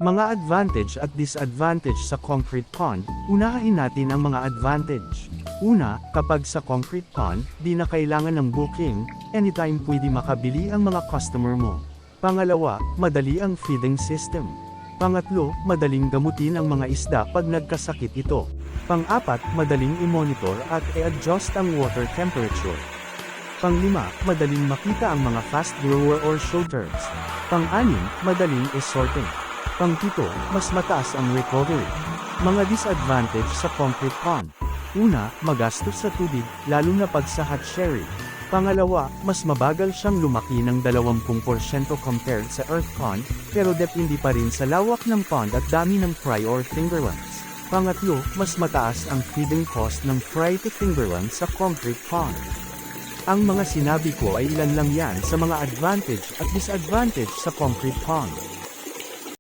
Mga advantage at disadvantage sa concrete pond, unahin natin ang mga advantage. Una, kapag sa concrete pond, di na kailangan ng booking, anytime pwede makabili ang mga customer mo. Pangalawa, madali ang feeding system. Pangatlo, madaling gamutin ang mga isda pag nagkasakit ito. Pang-apat, madaling i-monitor at i-adjust ang water temperature. Pang-lima, madaling makita ang mga fast grower or shooters. Pang-anim, madaling i-sorting. Pang-pito, mas mataas ang recovery. Mga disadvantage sa concrete pond. Una, magastos sa tubig, lalo na pag sa hatchery. Pangalawa, mas mabagal siyang lumaki ng 20% compared sa earth pond, pero depende pa rin sa lawak ng pond at dami ng fry or fingerlings. Pangatlo, mas mataas ang feeding cost ng fry to fingerlings sa concrete pond. Ang mga sinabi ko ay ilan lang yan sa mga advantage at disadvantage sa concrete pond.